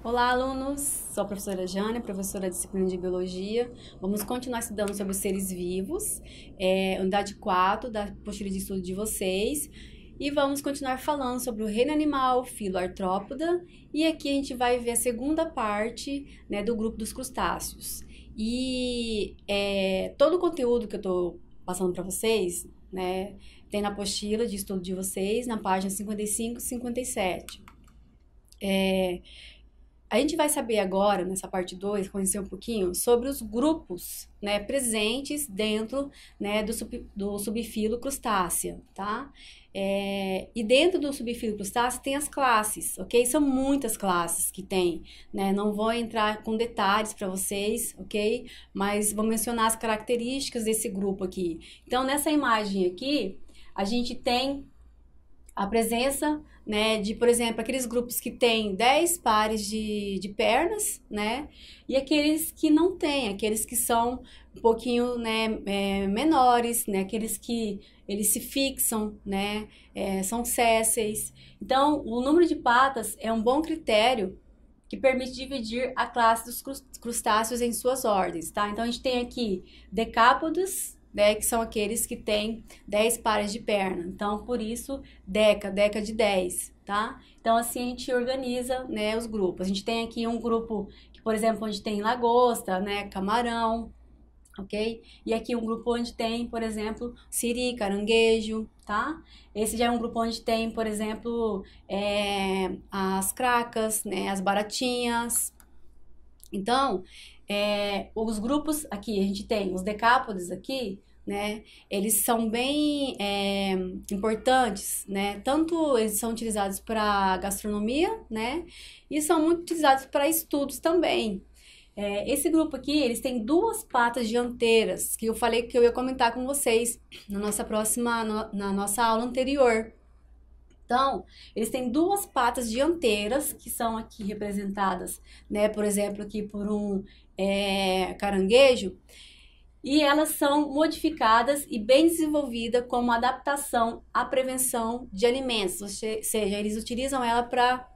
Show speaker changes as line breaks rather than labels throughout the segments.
Olá, alunos! Sou a professora Jânia, professora da disciplina de Biologia. Vamos continuar estudando sobre os seres vivos, unidade 4 da apostila de estudo de vocês. E vamos continuar falando sobre o reino animal, filo artrópoda. E aqui a gente vai ver a segunda parte, né, do grupo dos crustáceos. E todo o conteúdo que eu estou passando para vocês, né, tem na apostila de estudo de vocês, na página 55 e 57. A gente vai saber agora, nessa parte 2, conhecer um pouquinho sobre os grupos, né, presentes dentro, né, do subfilo crustácea, tá? E dentro do subfilo crustácea tem as classes, ok? São muitas classes que tem, né? Não vou entrar com detalhes para vocês, ok? Mas vou mencionar as características desse grupo aqui. Então, nessa imagem aqui, a gente tem a presença, né, de, por exemplo, aqueles grupos que têm 10 pares de pernas, né, e aqueles que não têm, aqueles que são um pouquinho, né, menores, né, aqueles que eles se fixam, né, são sésseis. Então, o número de patas é um bom critério que permite dividir a classe dos crustáceos em suas ordens, tá? Então, a gente tem aqui decápodos, né, que são aqueles que têm 10 pares de perna. Então, por isso, deca de 10, tá? Então, assim a gente organiza, né, os grupos. A gente tem aqui um grupo que, por exemplo, onde tem lagosta, né, camarão, ok? E aqui um grupo onde tem, por exemplo, siri, caranguejo, tá? Esse já é um grupo onde tem, por exemplo, as cracas, né, as baratinhas. Então, os grupos aqui, a gente tem os decápodes aqui, né? Eles são bem importantes, né? Tanto eles são utilizados para gastronomia, né? E são muito utilizados para estudos também. Esse grupo aqui, eles têm duas patas dianteiras, que eu falei que eu ia comentar com vocês na nossa aula anterior. Então, eles têm duas patas dianteiras, que são aqui representadas, né, por exemplo, aqui por um caranguejo, e elas são modificadas e bem desenvolvidas como adaptação à prevenção de alimentos, ou seja, eles utilizam ela para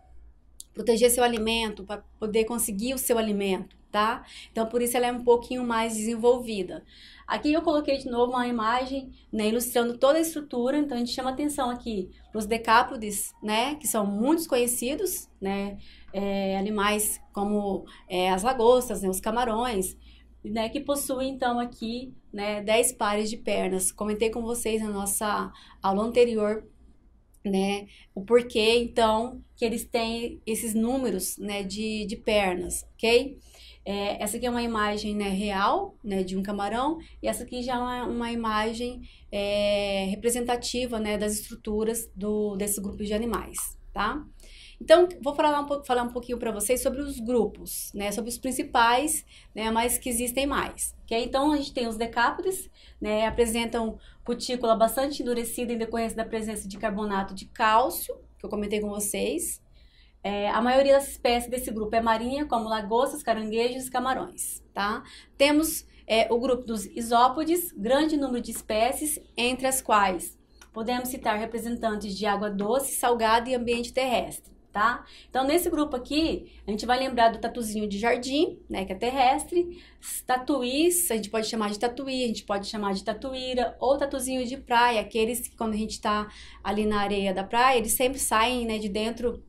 proteger seu alimento, para poder conseguir o seu alimento, tá? Então, por isso ela é um pouquinho mais desenvolvida. Aqui eu coloquei de novo uma imagem, né, ilustrando toda a estrutura. Então, a gente chama atenção aqui para os decápodes, né, que são muito conhecidos, né, animais como as lagostas, né, os camarões, né, que possuem, então, aqui, né, 10 pares de pernas. Comentei com vocês na nossa aula anterior, né, o porquê, então, que eles têm esses números, né, de pernas, ok? Essa aqui é uma imagem, né, real, né, de um camarão, e essa aqui já é uma imagem representativa, né, das estruturas desse grupo de animais, tá? Então, vou falar um pouquinho para vocês sobre os grupos, né, sobre os principais, né, mas que existem mais, ok? Então, a gente tem os decápodes, né, apresentam cutícula bastante endurecida em decorrência da presença de carbonato de cálcio, que eu comentei com vocês. A maioria das espécies desse grupo é marinha, como lagostas, caranguejos e camarões, tá? Temos o grupo dos isópodes, grande número de espécies, entre as quais podemos citar representantes de água doce, salgada e ambiente terrestre, tá? Então, nesse grupo aqui, a gente vai lembrar do tatuzinho de jardim, né, que é terrestre, tatuís, a gente pode chamar de tatuí, a gente pode chamar de tatuíra, ou tatuzinho de praia, aqueles que quando a gente tá ali na areia da praia, eles sempre saem, né, de dentro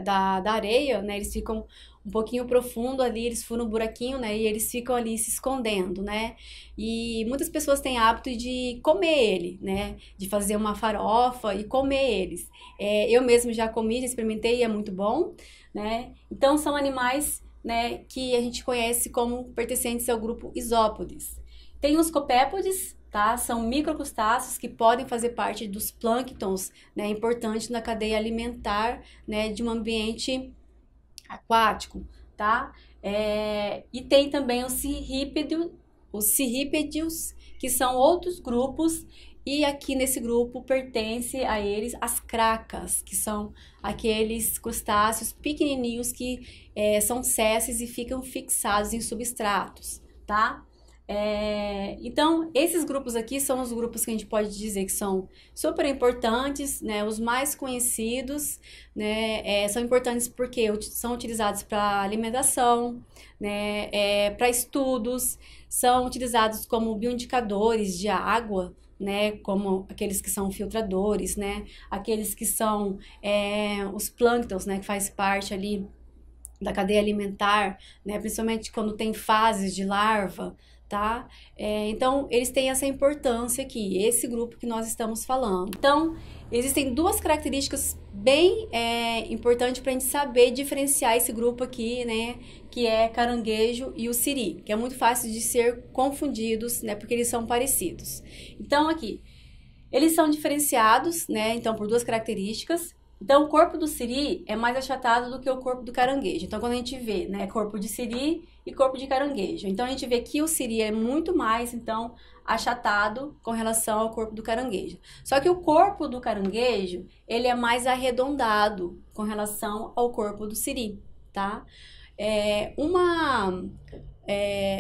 da areia, né, eles ficam um pouquinho profundo ali, eles furam um buraquinho, né, e eles ficam ali se escondendo, né, e muitas pessoas têm hábito de comer ele, né, de fazer uma farofa e comer eles. Eu mesmo já comi, já experimentei e é muito bom, né, então são animais, né, que a gente conhece como pertencentes ao grupo isópodes. Tem os copépodes, tá? São microcrustáceos que podem fazer parte dos plânctons, né, importantes na cadeia alimentar, né, de um ambiente aquático, tá? E tem também os cirrípedos, que são outros grupos, e aqui nesse grupo pertence a eles as cracas, que são aqueles crustáceos pequenininhos que são sésseis e ficam fixados em substratos, tá? Então, esses grupos aqui são os grupos que a gente pode dizer que são super importantes, né? Os mais conhecidos, né? São importantes porque são utilizados para alimentação, né? Para estudos, são utilizados como bioindicadores de água, né? Como aqueles que são filtradores, né? Aqueles que são os plânctons, né? Que faz parte ali da cadeia alimentar, né? Principalmente quando tem fases de larva, tá? Então, eles têm essa importância aqui, esse grupo que nós estamos falando. Então, existem duas características bem importantes para a gente saber diferenciar esse grupo aqui, né? Que é caranguejo e o siri, que é muito fácil de ser confundidos, né? Porque eles são parecidos. Então, aqui, eles são diferenciados, né? Então, por duas características. Então, o corpo do siri é mais achatado do que o corpo do caranguejo. Então, quando a gente vê, né, corpo de siri e corpo de caranguejo. Então, a gente vê que o siri é muito mais, então, achatado com relação ao corpo do caranguejo. Só que o corpo do caranguejo, ele é mais arredondado com relação ao corpo do siri, tá? É, uma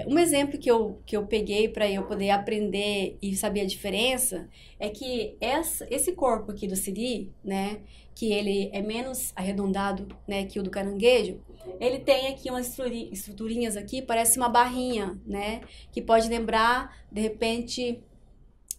um exemplo que eu peguei para eu poder aprender e saber a diferença é que esse corpo aqui do siri, né, que ele é menos arredondado, né, que o do caranguejo, ele tem aqui umas estruturinhas aqui, parece uma barrinha, né, que pode lembrar, de repente,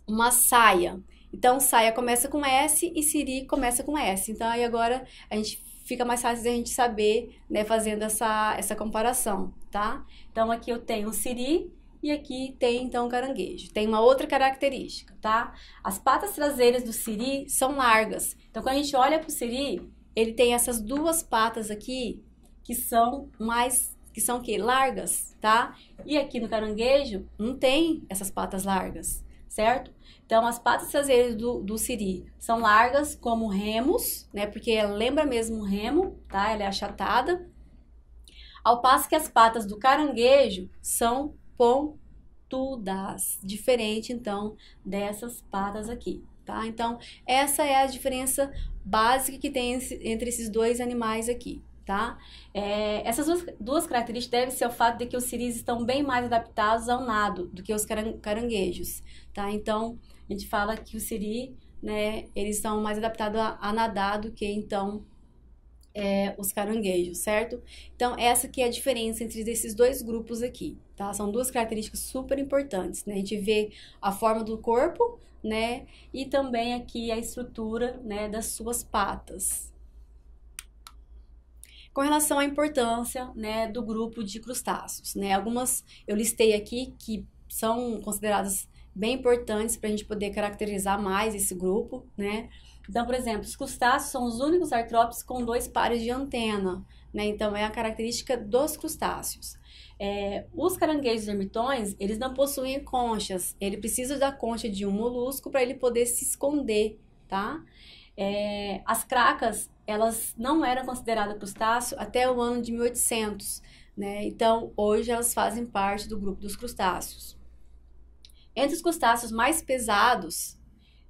uma saia. Então, saia começa com S e siri começa com S. Então, aí agora a gente fica mais fácil de a gente saber, né, fazendo essa comparação, tá? Então, aqui eu tenho o siri e aqui tem, então, o caranguejo. Tem uma outra característica, tá? As patas traseiras do siri são largas. Então, quando a gente olha para o siri, ele tem essas duas patas aqui que são o quê? Largas, tá? E aqui no caranguejo não tem essas patas largas, certo? Então, as patas traseiras do siri são largas como remos, né? Porque ela lembra mesmo um remo, tá? Ela é achatada. Ao passo que as patas do caranguejo são pontudas, diferente, então, dessas patas aqui, tá? Então, essa é a diferença básica que tem entre esses dois animais aqui, tá? Essas duas características devem ser o fato de que os siris estão bem mais adaptados ao nado do que os caranguejos, tá? Então, a gente fala que o siri, né, eles são mais adaptados a nadar do que, então, os caranguejos, certo? Então, essa que é a diferença entre esses dois grupos aqui, tá? São duas características super importantes, né? A gente vê a forma do corpo, né? E também aqui a estrutura, né, das suas patas. Com relação à importância, né, do grupo de crustáceos, né? Algumas eu listei aqui que são consideradas bem importantes para a gente poder caracterizar mais esse grupo, né? Então, por exemplo, os crustáceos são os únicos artrópodes com dois pares de antena, né? Então, é a característica dos crustáceos. Os caranguejos ermitões, eles não possuem conchas, ele precisa da concha de um molusco para ele poder se esconder, tá? As cracas, elas não eram consideradas crustáceo até o ano de 1800, né? Então, hoje elas fazem parte do grupo dos crustáceos. Entre os crustáceos mais pesados,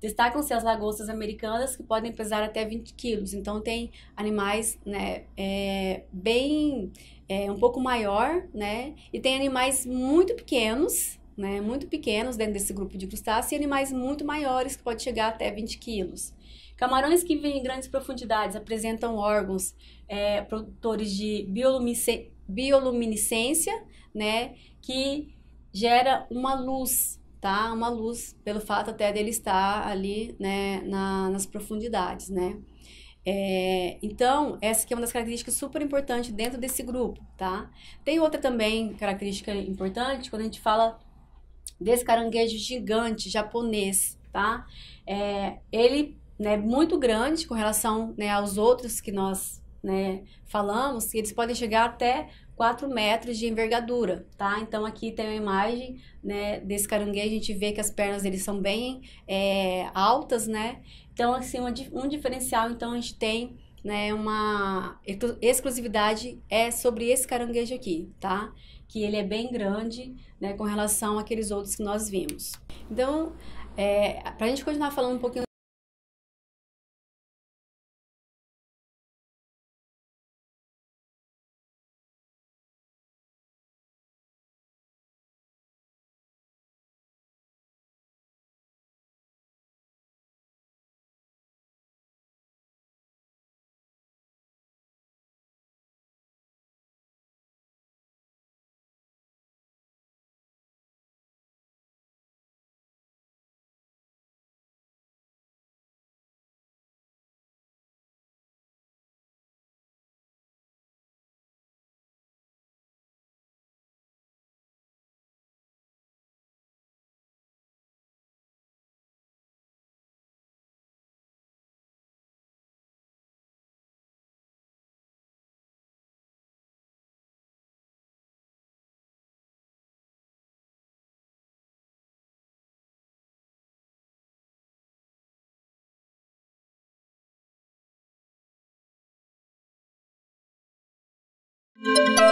destacam-se as lagostas americanas, que podem pesar até 20 quilos. Então, tem animais, né, um pouco maior, né? E tem animais muito pequenos, né? Muito pequenos dentro desse grupo de crustáceos e animais muito maiores, que pode chegar até 20 quilos. Camarões que vivem em grandes profundidades apresentam órgãos produtores de bioluminescência, né? Que gera uma luz, tá? Uma luz, pelo fato até dele estar ali, né, nas profundidades, né? Então, essa aqui é uma das características super importantes dentro desse grupo, tá? Tem outra também característica importante quando a gente fala desse caranguejo gigante japonês, tá? Ele, né, muito grande com relação, né, aos outros que nós, né, falamos, eles podem chegar até 4 metros de envergadura, tá? Então, aqui tem a imagem, né, desse caranguejo, a gente vê que as pernas dele são bem altas, né? Então, assim, um diferencial, então, a gente tem, né, uma exclusividade sobre esse caranguejo aqui, tá? Que ele é bem grande, né, com relação àqueles outros que nós vimos. Então, para a gente continuar falando um pouquinho Tchau!